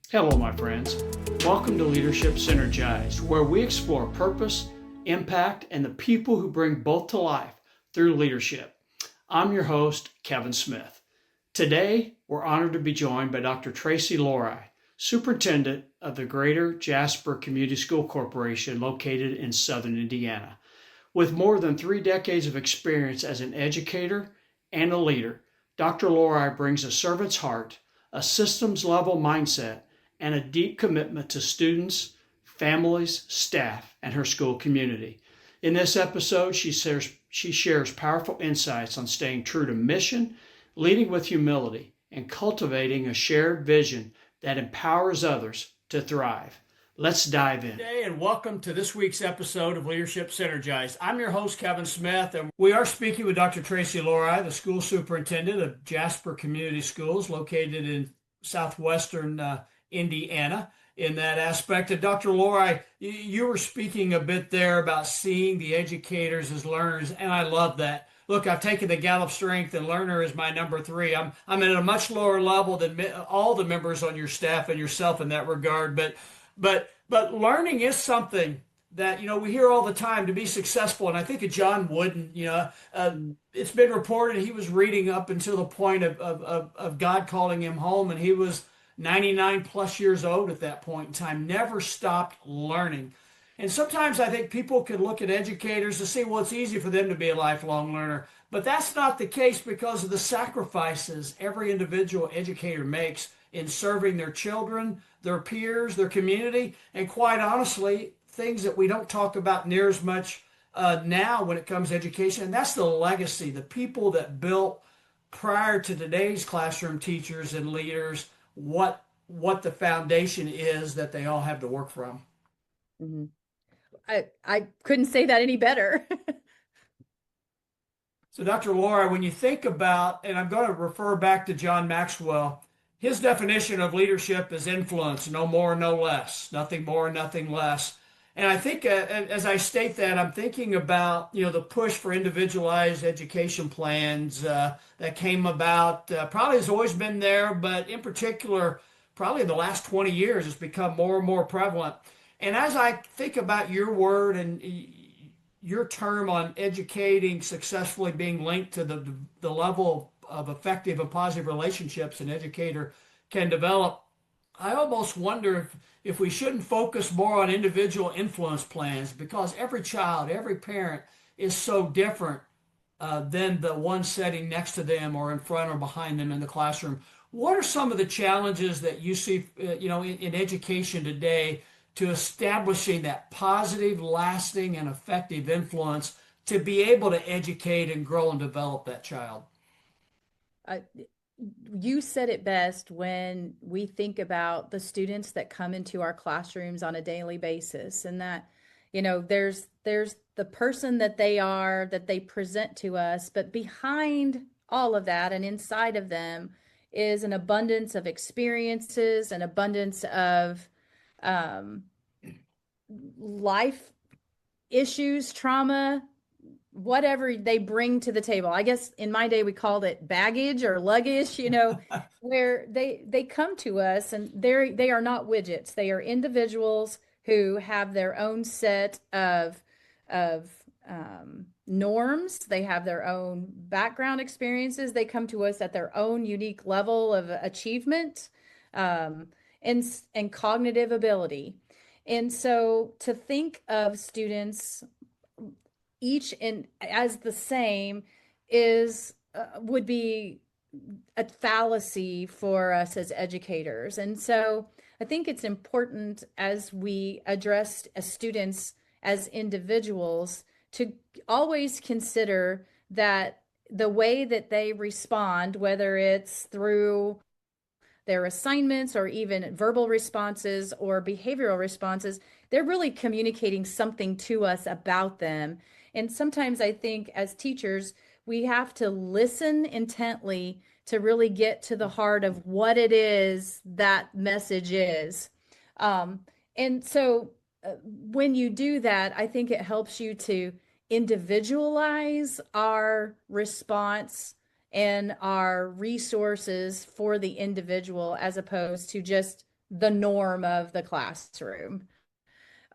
Hello, my friends. Welcome to Leadership Synergized, where we explore purpose, impact, and the people who bring both to life through leadership. I'm your host, Kevin Smith. Today, we're honored to be joined by Dr. Tracy Lorey, Superintendent of the Greater Jasper Community School Corporation located in Southern Indiana. With more than 3 decades of experience as an educator and a leader, Dr. Lorey brings a servant's heart, a systems level mindset, and a deep commitment to students, families, staff, and her school community. In this episode, she shares powerful insights on staying true to mission, leading with humility, and cultivating a shared vision that empowers others to thrive. Let's dive in. Today, and welcome to this week's episode of Leadership Synergized. I'm your host, Kevin Smith, and we are speaking with Dr. Tracy Lorey, the school superintendent of Jasper Community Schools located in southwestern Indiana. In that aspect, and Dr. Lorey, you were speaking a bit there about seeing the educators as learners, and I love that. Look, I've taken the Gallup Strength, and learner is my number 3. I'm at a much lower level than all the members on your staff and yourself in that regard. But learning is something that we hear all the time to be successful. And I think of John Wooden. It's been reported he was reading up until the point of God calling him home, and he was 99 plus years old at that point in time, never stopped learning. And sometimes I think people can look at educators to say, well, it's easy for them to be a lifelong learner. But that's not the case because of the sacrifices every individual educator makes in serving their children, their peers, their community, and quite honestly, things that we don't talk about near as much now when it comes to education. And that's the legacy, the people that built prior to today's classroom teachers and leaders, what the foundation is that they all have to work from. Mm-hmm. I couldn't say that any better. So Dr. Lorey, when you think about, and I'm going to refer back to John Maxwell, his definition of leadership is influence, no more, no less, nothing more, nothing less. And I think as I state that, I'm thinking about, the push for individualized education plans that came about, probably has always been there, but in particular, probably in the last 20 years, it's become more and more prevalent. And as I think about your word and your term on educating successfully being linked to the level of effective and positive relationships an educator can develop, I almost wonder if we shouldn't focus more on individual influence plans, because every child, every parent is so different than the one sitting next to them or in front or behind them in the classroom. What are some of the challenges that you see, in education today to establishing that positive, lasting, and effective influence to be able to educate and grow and develop that child? You said it best when we think about the students that come into our classrooms on a daily basis, and that, there's the person that they are, that they present to us, but behind all of that and inside of them is an abundance of experiences, an abundance of life issues, trauma, whatever they bring to the table. I guess in my day we called it baggage or luggage, where they come to us and they are not widgets. They are individuals who have their own set of norms. They have their own background experiences. They come to us at their own unique level of achievement and cognitive ability. And so to think of students each as the same would be a fallacy for us as educators. And so I think it's important as we address students as individuals to always consider that the way that they respond, whether it's through their assignments or even verbal responses or behavioral responses, they're really communicating something to us about them. And sometimes I think as teachers, we have to listen intently to really get to the heart of what it is that message is. And so when you do that, I think it helps you to individualize our response and our resources for the individual, as opposed to just the norm of the classroom.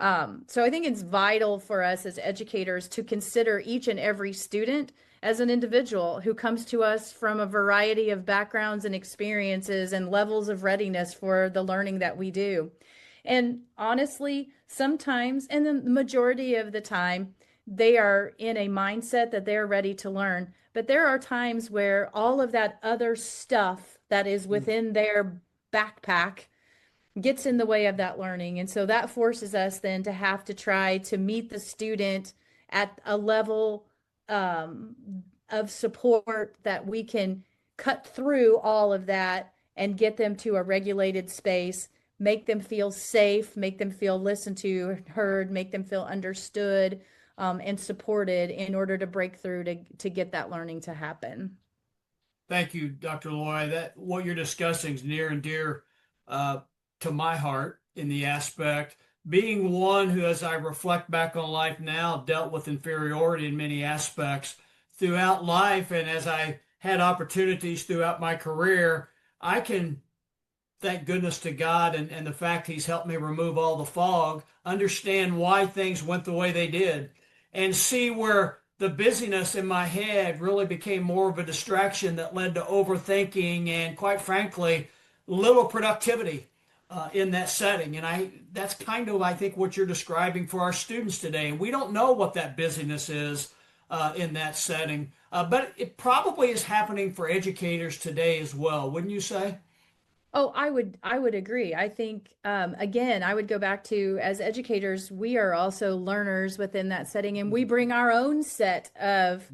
So I think it's vital for us as educators to consider each and every student as an individual who comes to us from a variety of backgrounds and experiences and levels of readiness for the learning that we do. And honestly, sometimes, and the majority of the time, they are in a mindset that they're ready to learn. But there are times where all of that other stuff that is within their backpack gets in the way of that learning. And so that forces us then to have to try to meet the student at a level um, of support that we can cut through all of that and get them to a regulated space, make them feel safe, make them feel listened to, heard, make them feel understood and supported in order to break through to get that learning to happen. Thank you, Dr. Loy. That what you're discussing is near and dear uh, to my heart in the aspect being one who, as I reflect back on life now, dealt with inferiority in many aspects throughout life, and as I had opportunities throughout my career, I can thank goodness to God and the fact He's helped me remove all the fog, understand why things went the way they did, and see where the busyness in my head really became more of a distraction that led to overthinking and, quite frankly, little productivity in that setting. And that's kind of, I think, what you're describing for our students today. And we don't know what that busyness is in that setting, but it probably is happening for educators today as well, wouldn't you say? Oh, I would agree. I think again, I would go back to as educators, we are also learners within that setting, and we bring our own set of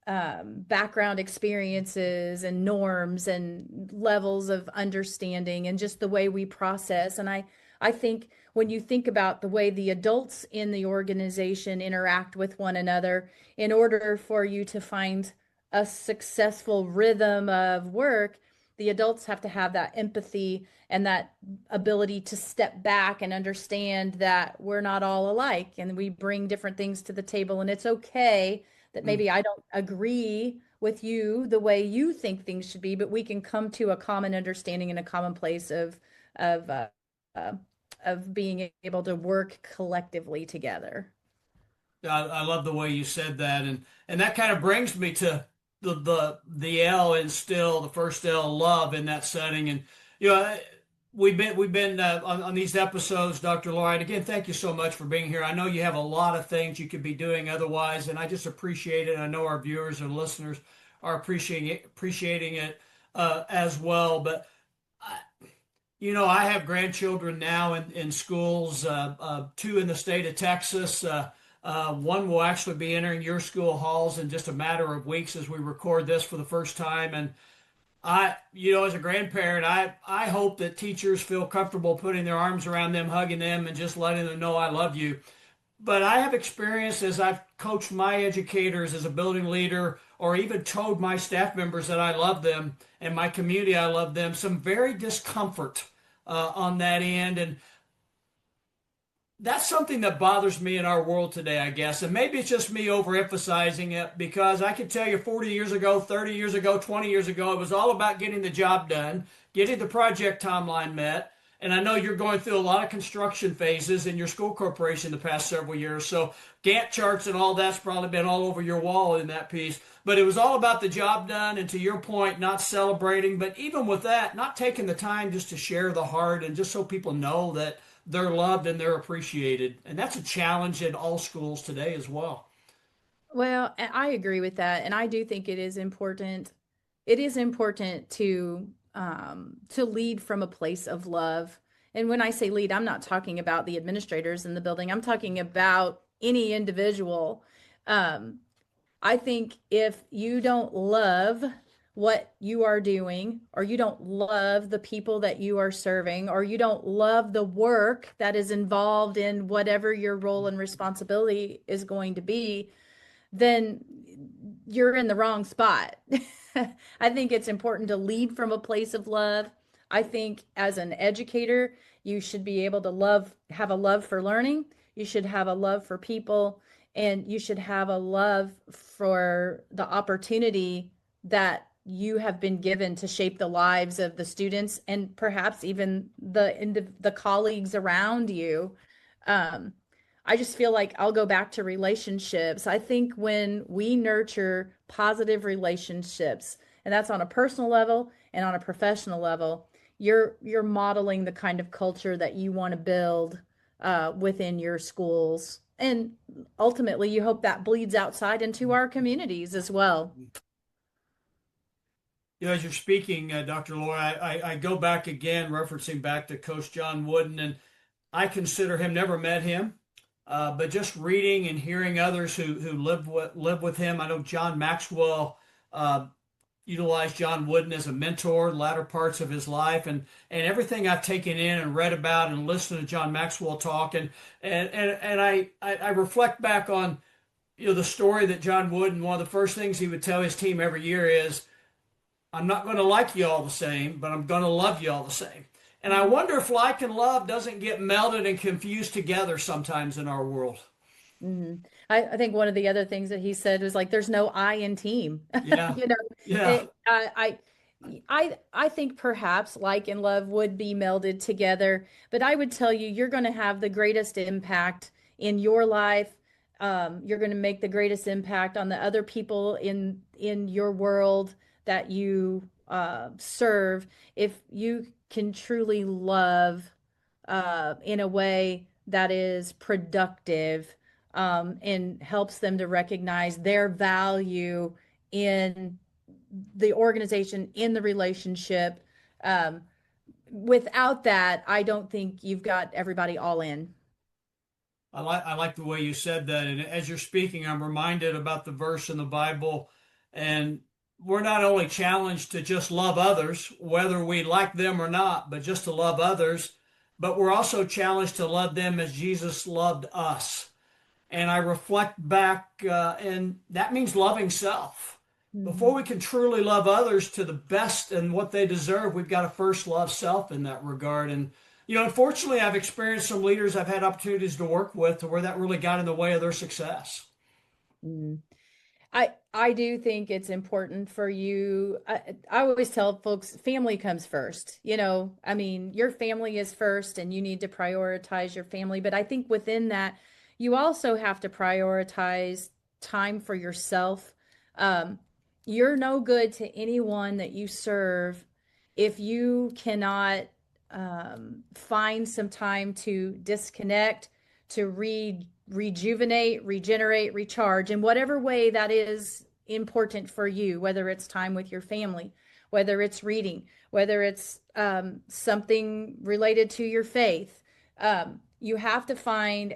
background experiences and norms and levels of understanding and just the way we process. And I think when you think about the way the adults in the organization interact with one another, in order for you to find a successful rhythm of work, the adults have to have that empathy and that ability to step back and understand that we're not all alike and we bring different things to the table. And it's okay that maybe I don't agree with you the way you think things should be, but we can come to a common understanding and a common place of uh, of being able to work collectively together. I love the way you said that, and that kind of brings me to the L in still the first L, love, in that setting. And you know, we've been on these episodes, Dr. Lloyd. Again, thank you so much for being here. I know you have a lot of things you could be doing otherwise, and I just appreciate it. I know our viewers and listeners are appreciating it as well. But I have grandchildren now in schools, two in the state of Texas. One will actually be entering your school halls in just a matter of weeks as we record this for the first time. And as a grandparent, I hope that teachers feel comfortable putting their arms around them, hugging them, and just letting them know I love you. But I have experienced as I've coached my educators as a building leader, or even told my staff members that I love them and my community I love them, some very discomfort on that end. And that's something that bothers me in our world today, I guess. And maybe it's just me overemphasizing it, because I can tell you 40 years ago, 30 years ago, 20 years ago, it was all about getting the job done, getting the project timeline met. And I know you're going through a lot of construction phases in your school corporation the past several years. So Gantt charts and all that's probably been all over your wall in that piece. But it was all about the job done. And to your point, not celebrating. But even with that, not taking the time just to share the heart and just so people know that they're loved and they're appreciated. And that's a challenge in all schools today as well. Well, I agree with that, and I do think it is important. It is important to lead from a place of love. And when I say lead, I'm not talking about the administrators in the building. I'm talking about any individual. Um, I think if you don't love what you are doing, or you don't love the people that you are serving, or you don't love the work that is involved in whatever your role and responsibility is going to be, then you're in the wrong spot. I think it's important to lead from a place of love. I think as an educator, you should be able to have a love for learning. You should have a love for people, and you should have a love for the opportunity that you have been given to shape the lives of the students and perhaps even the colleagues around you. Um, I just feel like I'll go back to relationships. I think when we nurture positive relationships, and that's on a personal level and on a professional level, you're modeling the kind of culture that you want to build within your schools. And ultimately, you hope that bleeds outside into our communities as well. As you're speaking, Dr. Lorey, I go back again, referencing back to Coach John Wooden, and I consider him, never met him, but just reading and hearing others who live with him. I know John Maxwell utilized John Wooden as a mentor latter parts of his life, and everything I've taken in and read about and listened to John Maxwell talk, and I reflect back on the story that John Wooden, one of the first things he would tell his team every year is, I'm not going to like you all the same, but I'm going to love you all the same. And I wonder if like and love doesn't get melded and confused together sometimes in our world. Mhm. I think one of the other things that he said was like, "There's no I in team." Yeah, You know, yeah. it, I think perhaps like and love would be melded together, but I would tell you, you're going to have the greatest impact in your life. You're going to make the greatest impact on the other people in your world that you serve if you can truly love in a way that is productive and helps them to recognize their value in the organization, in the relationship. Um, Without that, I don't think you've got everybody all in. I like the way you said that. And as you're speaking, I'm reminded about the verse in the Bible. And we're not only challenged to just love others, whether we like them or not, but just to love others, but we're also challenged to love them as Jesus loved us. And I reflect back, and that means loving self. Before Mhm. we can truly love others to the best and what they deserve, we've got to first love self in that regard. And unfortunately, I've experienced some leaders I've had opportunities to work with to where that really got in the way of their success. Mhm. I do think it's important for you. I always tell folks family comes first. I mean, your family is first and you need to prioritize your family. But I think within that, you also have to prioritize time for yourself. Um, you're no good to anyone that you serve if you cannot find some time to disconnect, to rejuvenate, regenerate, recharge in whatever way that is important for you, whether it's time with your family, whether it's reading, whether it's something related to your faith. You have to find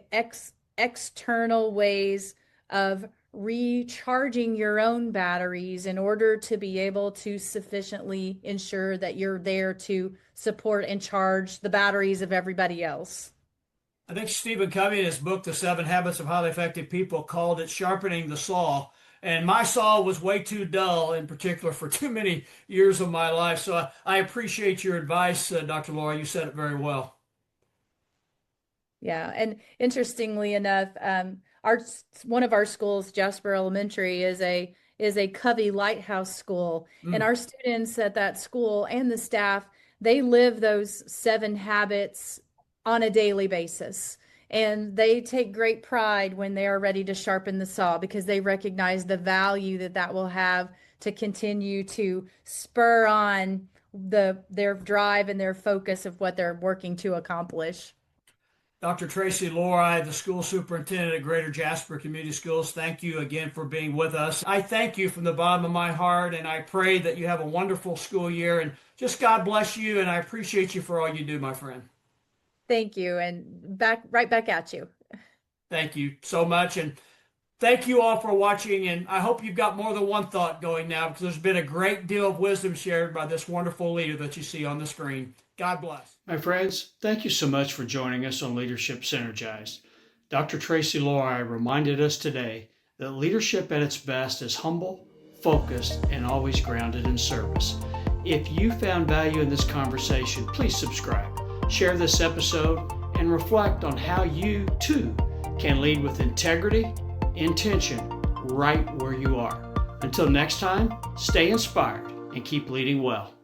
external ways of recharging your own batteries in order to be able to sufficiently ensure that you're there to support and charge the batteries of everybody else. I think Stephen Covey in his book, The 7 Habits of Highly Effective People, called it sharpening the saw. And my saw was way too dull, in particular, for too many years of my life. So I appreciate your advice, Dr. Laura. You said it very well. Yeah, and interestingly enough, our one of our schools, Jasper Elementary, is a Covey Lighthouse school, and Mm. our students at that school and the staff, they live those 7 habits on a daily basis. And they take great pride when they are ready to sharpen the saw because they recognize the value that that will have to continue to spur on their drive and their focus of what they're working to accomplish. Dr. Tracy Lorey, the school superintendent at Greater Jasper Community Schools, thank you again for being with us. I thank you from the bottom of my heart, and I pray that you have a wonderful school year. And just God bless you, and I appreciate you for all you do, my friend. Thank you, and right back at you. Thank you so much. And thank you all for watching. And I hope you've got more than one thought going now because there's been a great deal of wisdom shared by this wonderful leader that you see on the screen. God bless. My friends, thank you so much for joining us on Leadership Synergized. Dr. Tracy Lorey reminded us today that leadership at its best is humble, focused, and always grounded in service. If you found value in this conversation, please subscribe, share this episode, and reflect on how you too can lead with integrity, intention, right where you are. Until next time, stay inspired and keep leading well.